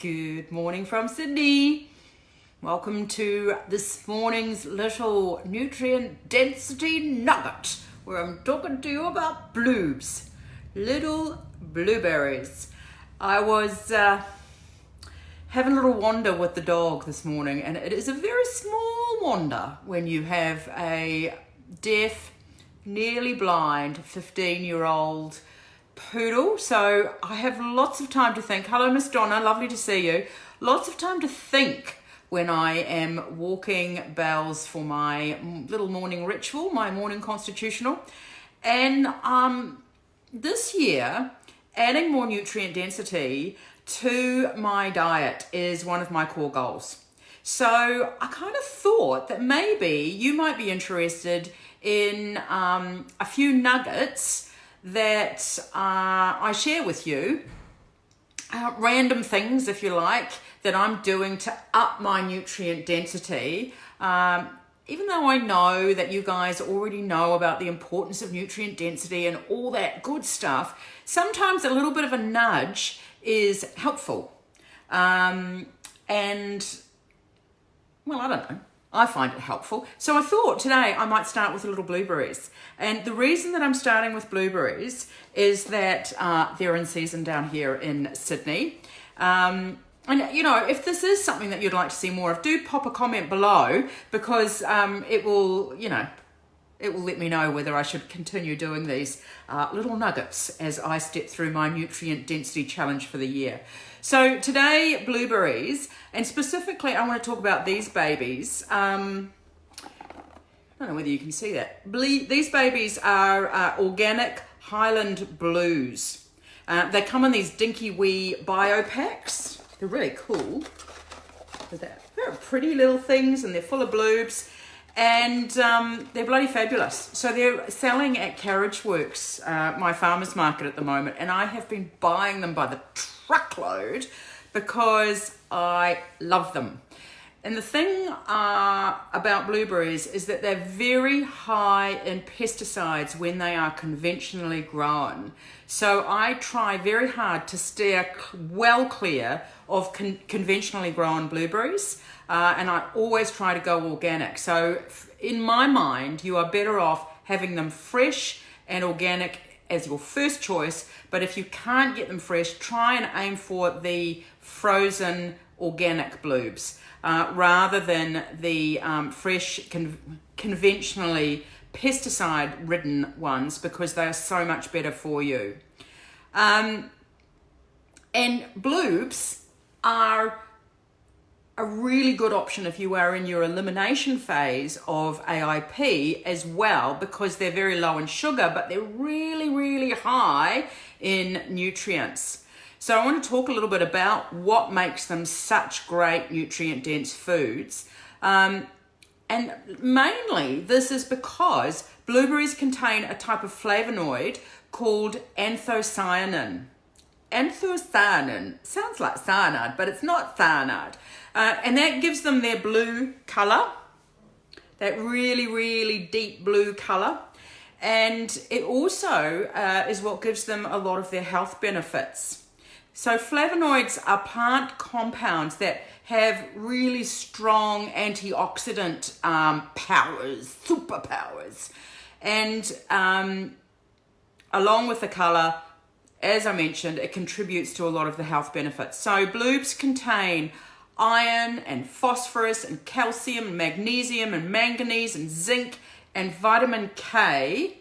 Good morning from Sydney. Welcome to this morning's little nutrient density nugget where I'm talking to you about bloobs, little blueberries. I was having a little wander with the dog this morning, and it is a very small wander when you have a deaf, nearly blind 15-year-old poodle. So I have lots of time to think. Hello, Miss Donna, lovely to see you. Lots of time to think when I am walking bells for my little morning ritual, my morning constitutional. And this year, adding more nutrient density to my diet is one of my core goals. So I kind of thought that maybe you might be interested in a few nuggets that I share with you, random things, if you like, that I'm doing to up my nutrient density. Even though I know that you guys already know about the importance of nutrient density and all that good stuff, sometimes a little bit of a nudge is helpful. And, well, I don't know. I find it helpful. So I thought today I might start with a little blueberries. And the reason that I'm starting with blueberries is that they're in season down here in Sydney. And, you know, if this is something that you'd like to see more of, do pop a comment below because it will, you know, it will let me know whether I should continue doing these little nuggets as I step through my nutrient density challenge for the year. So today, blueberries, and specifically I want to talk about these babies. I don't know whether you can see that. These babies are organic Highland Blues. They come in these dinky wee bio packs. They're really cool. They're pretty little things and they're full of bloobs. And they're bloody fabulous. So they're selling at Carriage Works, my farmer's market at the moment, and I have been buying them by the truckload because I love them. And the thing about blueberries is that they're very high in pesticides when they are conventionally grown. So I try very hard to steer well clear of conventionally grown blueberries. And I always try to go organic. So in my mind, you are better off having them fresh and organic as your first choice. But if you can't get them fresh, try and aim for the frozen organic bloobs rather than the fresh, conventionally pesticide-ridden ones because they are so much better for you. And bloobs are a really good option if you are in your elimination phase of AIP as well because they're very low in sugar, but they're really, really high in nutrients. So I want to talk a little bit about what makes them such great nutrient-dense foods. And mainly this is because blueberries contain a type of flavonoid called anthocyanin. Anthocyanin sounds like cyanide, but it's not cyanide. And that gives them their blue color, that really, really deep blue color. And it also is what gives them a lot of their health benefits. So flavonoids are plant compounds that have really strong antioxidant powers, superpowers. And along with the color, as I mentioned, it contributes to a lot of the health benefits. So bloobs contain iron and phosphorus and calcium and magnesium and manganese and zinc and vitamin K,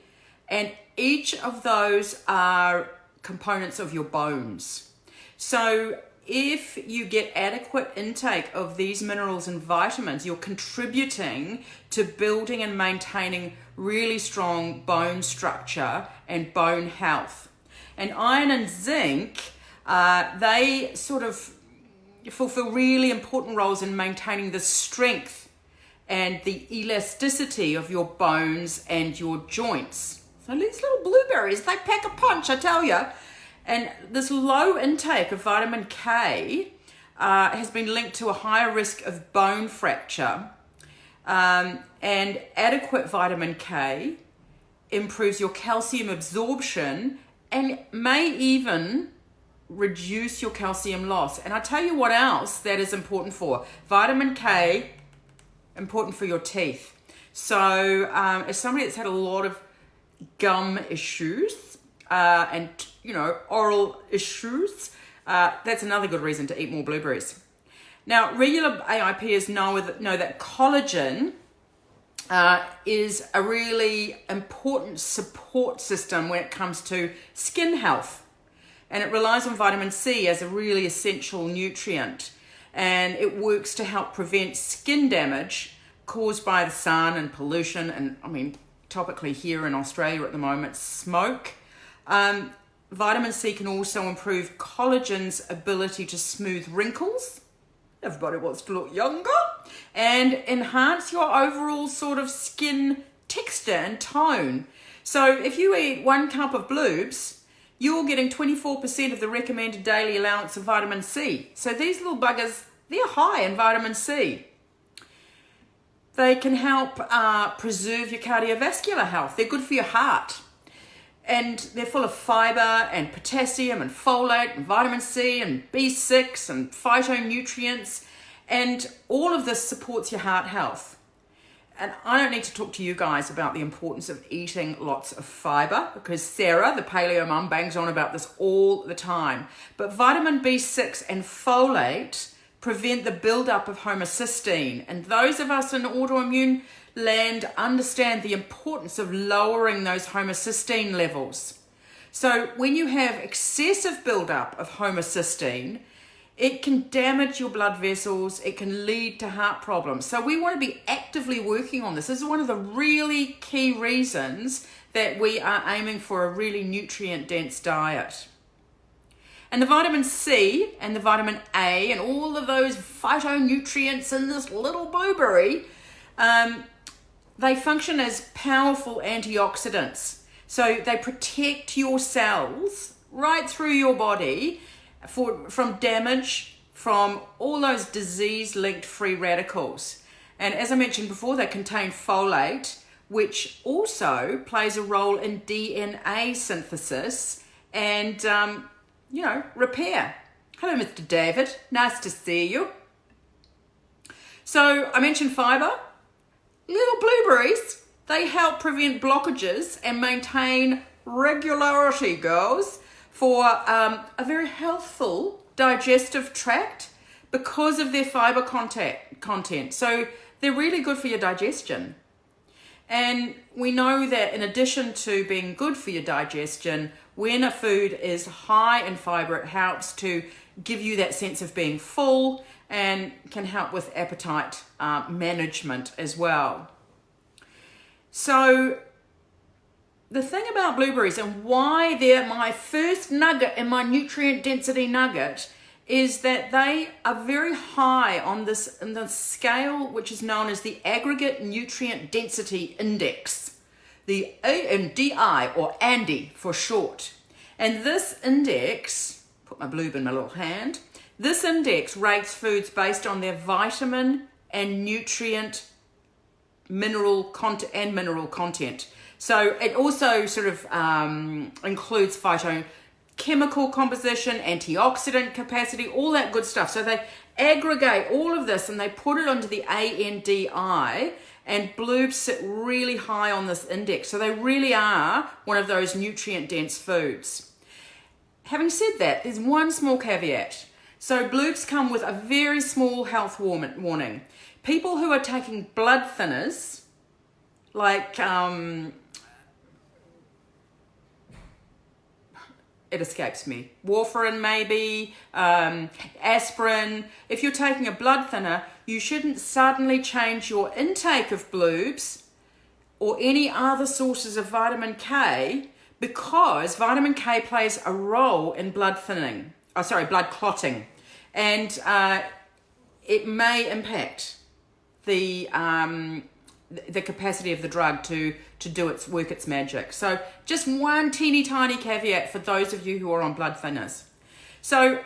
and each of those are components of your bones. So if you get adequate intake of these minerals and vitamins, you're contributing to building and maintaining really strong bone structure and bone health. And iron and zinc, they sort of fulfill really important roles in maintaining the strength and the elasticity of your bones and your joints. So these little blueberries, they pack a punch, I tell you. And this low intake of vitamin K has been linked to a higher risk of bone fracture. And adequate vitamin K improves your calcium absorption and may even reduce your calcium loss. And I tell you what else that is important for. Vitamin K, important for your teeth. So as somebody that's had a lot of gum issues and, oral issues, that's another good reason to eat more blueberries. Now, regular AIPers know that collagen is a really important support system when it comes to skin health. And it relies on vitamin C as a really essential nutrient. And it works to help prevent skin damage caused by the sun and pollution. And topically here in Australia at the moment, smoke. Vitamin C can also improve collagen's ability to smooth wrinkles. Everybody wants to look younger. And enhance your overall sort of skin texture and tone. So if you eat 1 cup of Bluebs, you're getting 24% of the recommended daily allowance of vitamin C. So these little buggers, they're high in vitamin C. They can help preserve your cardiovascular health. They're good for your heart. And they're full of fiber and potassium and folate and vitamin C and B6 and phytonutrients. And all of this supports your heart health. And I don't need to talk to you guys about the importance of eating lots of fiber because Sarah, the paleo mum, bangs on about this all the time. But vitamin B6 and folate prevent the buildup of homocysteine. And those of us in autoimmune land understand the importance of lowering those homocysteine levels. So when you have excessive buildup of homocysteine, it can damage your blood vessels. It can lead to heart problems. So we want to be actively working on this. This is one of the really key reasons that we are aiming for a really nutrient-dense diet. And the vitamin C and the vitamin A and all of those phytonutrients in this little blueberry, they function as powerful antioxidants. So they protect your cells right through your body from damage from all those disease-linked free radicals. And as I mentioned before, they contain folate, which also plays a role in DNA synthesis and, repair. Hello, Mr. David. Nice to see you. So I mentioned fiber. Little blueberries, they help prevent blockages and maintain regularity, girls, for a very healthful digestive tract because of their fiber content. So they're really good for your digestion. And we know that in addition to being good for your digestion, when a food is high in fiber, it helps to give you that sense of being full and can help with appetite management as well. So the thing about blueberries and why they're my first nugget in my nutrient density nugget is that they are very high on the scale which is known as the aggregate nutrient density index, the ANDI or ANDI for short. And this index, put my bloob in my little hand, this index rates foods based on their vitamin and nutrient mineral content. So it also sort of includes phytochemical composition, antioxidant capacity, all that good stuff. So they aggregate all of this and they put it onto the ANDI, and bluebs sit really high on this index. So they really are one of those nutrient-dense foods. Having said that, there's one small caveat. So bluebs come with a very small health warning. People who are taking blood thinners, like it escapes me, warfarin maybe, aspirin. If you're taking a blood thinner, you shouldn't suddenly change your intake of bluebs or any other sources of vitamin K, because vitamin K plays a role in blood clotting, and it may impact the capacity of the drug to do its magic. So just one teeny tiny caveat for those of you who are on blood thinners. So,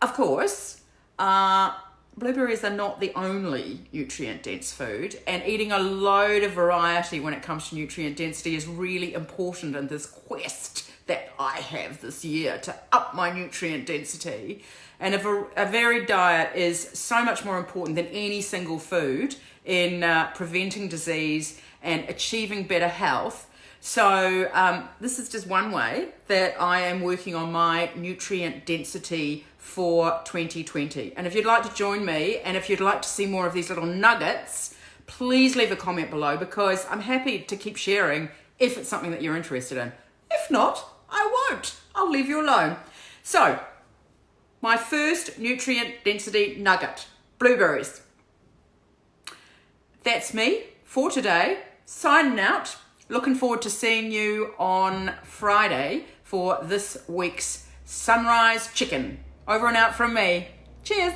of course, blueberries are not the only nutrient-dense food, and eating a load of variety when it comes to nutrient density is really important in this quest that I have this year to up my nutrient density. And a varied diet is so much more important than any single food in preventing disease and achieving better health. So this is just one way that I am working on my nutrient density for 2020. And if you'd like to join me, and if you'd like to see more of these little nuggets, please leave a comment below, because I'm happy to keep sharing if it's something that you're interested in. If not, I won't. I'll leave you alone. So, my first nutrient density nugget, blueberries. That's me for today. Signing out. Looking forward to seeing you on Friday for this week's Sunrise Chicken. Over and out from me. Cheers.